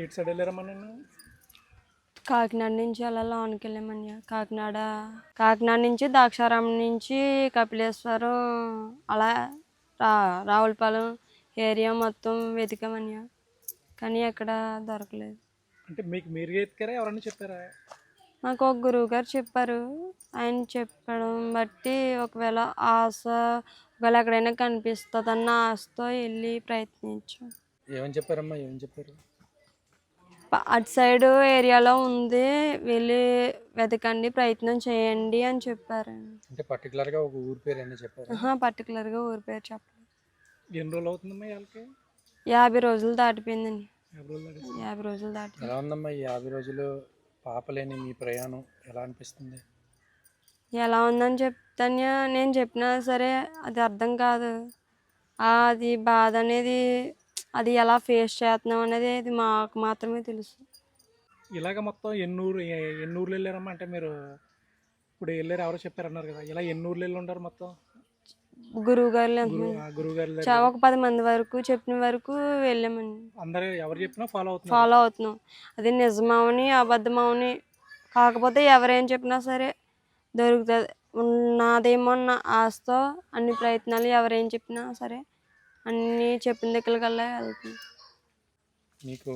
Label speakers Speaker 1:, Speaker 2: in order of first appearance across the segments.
Speaker 1: ఎటు సైడ్ వెళ్ళారమ్మా నేను?
Speaker 2: కాకినాడ నుంచి అలా లోనికి వెళ్ళామని. కాకినాడ నుంచి ద్రాక్షారామం నుంచి కపిలేశ్వరం అలా రావులపాలెం ఏరియా మొత్తం వెతికామని, కానీ ఎక్కడ దొరకలేదు.
Speaker 1: అంటే మీకు మీరుగా ఎత్తుకారా, ఎవరన్నా చెప్పారా?
Speaker 2: నాకు ఒక గురువు గారు చెప్పారు. ఆయన చెప్పడం బట్టి ఒకవేళ ఎక్కడైనా కనిపిస్తుందన్న ఆశతో వెళ్ళి ప్రయత్నించాం.
Speaker 1: ఏమని చెప్పారమ్మా, ఏమని చెప్పారు?
Speaker 2: అటు సైడ్ ఏరియాలో ఉంది, వెళ్ళి వెతకండి, ప్రయత్నం చేయండి అని చెప్పారు.
Speaker 1: అంటే పర్టికులర్గా ఒక ఊరి పేరు అని చెప్పారు?
Speaker 2: పర్టికులర్గా ఊరి పేరు చెప్పలేదు.
Speaker 1: ఎన్ని రోజులు అవుతుందమ్మా వాళ్ళకి?
Speaker 2: 50 రోజులు దాటిపోయిందండి.
Speaker 1: 50
Speaker 2: రోజులు దాటి.
Speaker 1: ఎలా ఉందమ్మా ఈ 50 రోజులు పాపలేని మీ ప్రయాణం ఎలా అనిపిస్తుంది?
Speaker 2: ఎలా ఉందని చెప్తాను, నేను చెప్పినా సరే అది అర్థం కాదు. అది బాధ అనేది, అది ఎలా ఫేస్ చేస్తున్నాం అనేది అది మాకు మాత్రమే తెలుసు.
Speaker 1: ఇలాగ మొత్తం ఎన్ని ఊర్లు వెళ్ళారమ్మా? అంటే మీరు ఇప్పుడు వెళ్ళారు, ఎవరో చెప్పారన్నారు కదా, ఇలా ఎన్ని ఊర్లు వెళ్ళి ఉంటారు మొత్తం?
Speaker 2: గురువు గారు
Speaker 1: గురువు గారు
Speaker 2: ఒక 10 మంది వరకు చెప్పిన వరకు వెళ్ళామండి.
Speaker 1: అందరూ ఎవరు చెప్పినా
Speaker 2: ఫాలో అవుతున్నాం. అది నిజమవని అబద్ధమవని కాకపోతే ఎవరేం చెప్పినా సరే దొరుకుతుంది. నాదేమో ఆశతో అన్ని ప్రయత్నాలు ఎవరేం చెప్పినా సరే అన్నీ చెప్పిన దగ్గరకల్లా వెళ్తుంది.
Speaker 1: మీకు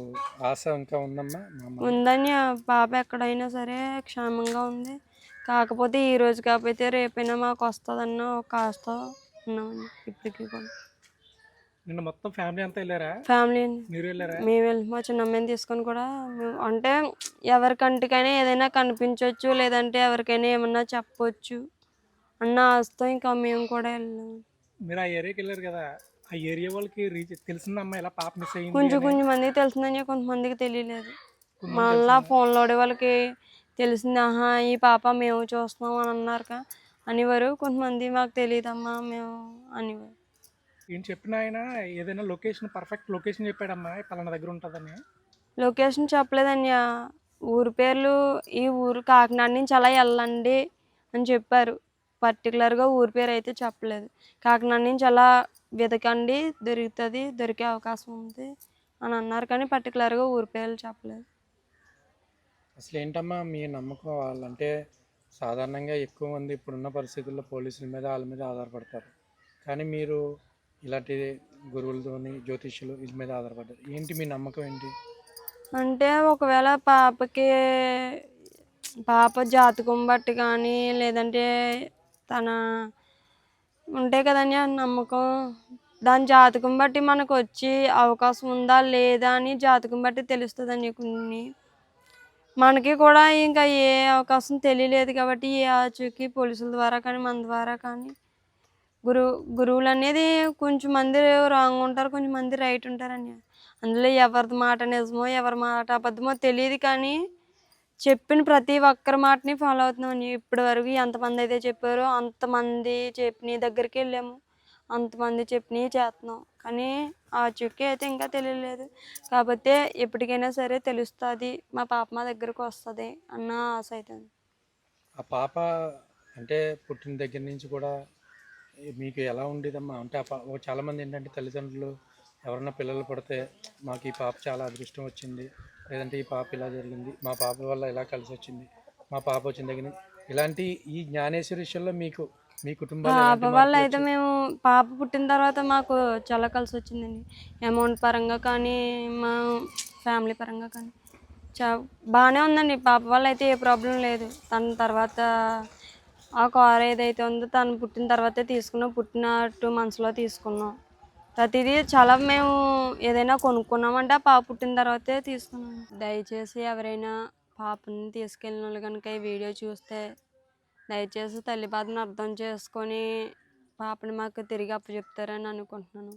Speaker 1: ఆశ ఇంకా ఉందమ్మా?
Speaker 2: ఉందని పాప ఎక్కడైనా సరే క్షేమంగా ఉంది. కాకపోతే ఈ రోజు కాకపోతే రేపైనా మాకు వస్తుందన్న ఒక ఆశతో ఉన్నామండి ఇప్పటికీ కూడా.
Speaker 1: నిన్న మొత్తం ఫ్యామిలీ అంతా వెళ్ళారా?
Speaker 2: ఫ్యామిలీ
Speaker 1: మీరు వెళ్ళారా?
Speaker 2: మేము వెళ్ళి మా చిన్నమ్మని తీసుకొని కూడా అంటే ఎవరికంటికైనా ఏదైనా కనిపించవచ్చు, లేదంటే ఎవరికైనా ఏమన్నా చెప్పవచ్చు అన్న ఆశతో ఇంకా మేము కూడా వెళ్ళాము.
Speaker 1: మీరు ఆ ఏరియాకి వెళ్ళారు కదా, ఆ ఏరియా వాళ్ళకి తెలిసిందమ్మా ఇలా పాప మిస్ అయ్యింది?
Speaker 2: కొంచెం మందికి తెలిసిందని, కొంతమందికి తెలియలేదు. మళ్ళా ఫోన్లో వాళ్ళకి తెలిసింది. ఈ పాప మేము చూస్తున్నాం అని అన్నారు అనేవారు. కొంతమంది మాకు తెలియదమ్మా మేము అనేవారు.
Speaker 1: ఏం చెప్పిన ఆయన ఏదైనా లొకేషన్, పర్ఫెక్ట్ లొకేషన్ చెప్పాడమ్మా పలానా దగ్గర ఉంటుందని?
Speaker 2: లొకేషన్ చెప్పలేదన్య. ఊరు పేర్లు ఈ ఊరు కాకినాడ నుంచి అలా వెళ్ళండి అని చెప్పారు. పర్టికులర్గా ఊరి పేరు అయితే చెప్పలేదు. కాకినాడ నుంచి అలా వెతకండి, దొరుకుతుంది, దొరికే అవకాశం ఉంది అని అన్నారు, కానీ పర్టికులర్గా ఊరి పేర్లు చెప్పలేదు.
Speaker 1: అసలు ఏంటమ్మా మీ నమ్మకం? వాళ్ళంటే సాధారణంగా ఎక్కువ మంది ఇప్పుడున్న పరిస్థితుల్లో పోలీసుల మీద వాళ్ళ మీద ఆధారపడతారు, కానీ మీరు ఇలాంటి గురువులతోని జ్యోతిష్యులు వీళ్ళ మీద ఆధారపడ్డారు. ఏంటి మీ నమ్మకం ఏంటి?
Speaker 2: అంటే ఒకవేళ పాప జాతకం బట్టి కానీ, లేదంటే తన ఉంటాయి కదండి నమ్మకం, దాని జాతకం బట్టి మనకు వచ్చి అవకాశం ఉందా లేదా అని జాతకం బట్టి తెలుస్తుందండి. కొన్ని మనకి కూడా ఇంకా ఏ అవకాశం తెలియలేదు కాబట్టి ఏ ఆచూకీ పోలీసుల ద్వారా కానీ మన ద్వారా కానీ గురువులు అనేది కొంచెం మంది రాంగ్ ఉంటారు, కొంచెం మంది రైట్ ఉంటారండి. అందులో ఎవరిది మాట నిజమో ఎవరి మాట అబద్ధమో తెలియదు, కానీ చెప్పిన ప్రతి ఒక్కరి మాటని ఫాలో అవుతున్నాం. ఇప్పటి వరకు ఎంతమంది అయితే చెప్పారో అంతమంది చెప్పిన దగ్గరికి వెళ్ళాము, అంతమంది చెప్పినవి చేస్తున్నాం, కానీ ఆ చుక్కి అయితే ఇంకా తెలియలేదు. కాకపోతే ఎప్పటికైనా సరే తెలుస్తుంది, మా పాప మా దగ్గరకు వస్తుంది అన్న ఆశ అవుతుంది.
Speaker 1: ఆ పాప అంటే పుట్టిన దగ్గర నుంచి కూడా మీకు ఎలా ఉండేదమ్మా? అంటే చాలామంది ఏంటంటే తల్లిదండ్రులు ఎవరన్నా పిల్లలు పడితే మాకు ఈ పాప చాలా అదృష్టం వచ్చింది, లేదంటే ఈ పాప ఇలా జరిగింది, మా పాప వల్ల ఇలా కలిసి వచ్చింది, మా పాప వచ్చిన దగ్గర ఇలాంటి ఈ జ్ఞానేశ్వరి విషయంలో మీకు మీ కుటుంబాలు
Speaker 2: పాప వల్ల అయితే మేము పాప పుట్టిన తర్వాత మాకు చాలా కలిసి వచ్చిందండి. అమౌంట్ పరంగా కానీ మా ఫ్యామిలీ పరంగా కానీ బాగానే ఉందండి. పాప వల్ల అయితే ఏ ప్రాబ్లం లేదు. తన తర్వాత ఆ కార్ ఏదైతే ఉందో తను పుట్టిన తర్వాతే తీసుకున్నాం, పుట్టిన 2 monthsలో తీసుకున్నాం. ప్రతిదీ చాలా మేము ఏదైనా కొనుక్కున్నామంటే ఆ పాప పుట్టిన తర్వాతే తీసుకున్నాం. దయచేసి ఎవరైనా పాపని తీసుకెళ్ళిన వాళ్ళు కనుక ఈ వీడియో చూస్తే దయచేసి తల్లి బాధను అర్థం చేసుకొని పాపని మాకు తిరిగి అప్పచెప్తారని అనుకుంటున్నాను.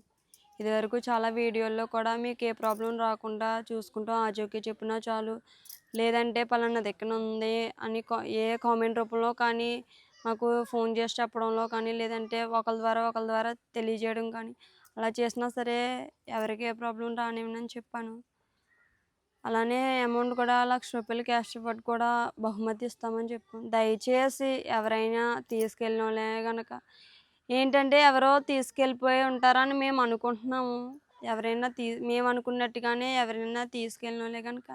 Speaker 2: ఇదివరకు చాలా వీడియోల్లో కూడా మీకు ఏ ప్రాబ్లం రాకుండా చూసుకుంటాం, ఆచూకీ చెప్పినా చాలు, లేదంటే పలానా దిక్కున ఉంది అని ఏ కామెంట్ రూపంలో కానీ మాకు ఫోన్ చేసి చెప్పడంలో కానీ, లేదంటే ఒకరి ద్వారా తెలియజేయడం కానీ అలా చేసినా సరే ఎవరికి ఏ ప్రాబ్లం రానివ్వనని చెప్పాను. అలానే అమౌంట్ కూడా ₹1,00,000 క్యాష్ రివార్డ్ కూడా బహుమతి ఇస్తామని చెప్పాం. దయచేసి ఎవరైనా తీసుకెళ్ళిన వాళ్ళే కనుక ఏంటంటే ఎవరో తీసుకెళ్ళిపోయి ఉంటారని మేము అనుకుంటున్నాము. ఎవరైనా మేము అనుకున్నట్టుగానే ఎవరైనా తీసుకెళ్ళిన వాళ్ళే కనుక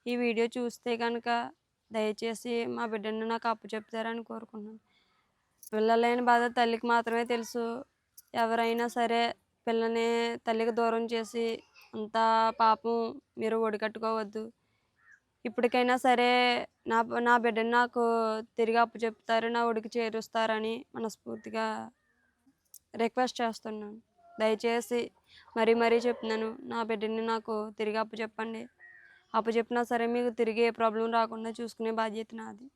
Speaker 2: ఈ వీడియో చూస్తే కనుక దయచేసి మా బిడ్డను నాకు అప్పచెప్తారని కోరుకున్నాను. పిల్లలేని బాధ తల్లికి మాత్రమే తెలుసు. ఎవరైనా సరే పిల్లని తల్లికి దూరం చేసి అంత పాపం మీరు ఒడిగట్టుకోవద్దు. ఇప్పటికైనా సరే నా నా బిడ్డని నాకు తిరిగి అప్పచెప్తారు, నా ఒడికి చేరుస్తారని మనస్ఫూర్తిగా రిక్వెస్ట్ చేస్తున్నాను. దయచేసి మరీ మరీ చెప్తున్నాను, నా బిడ్డని నాకు తిరిగి అప్పచెప్పండి. అప్పచెప్పినా సరే మీకు తిరిగి ఏ ప్రాబ్లం రాకుండా చూసుకునే బాధ్యత నాది.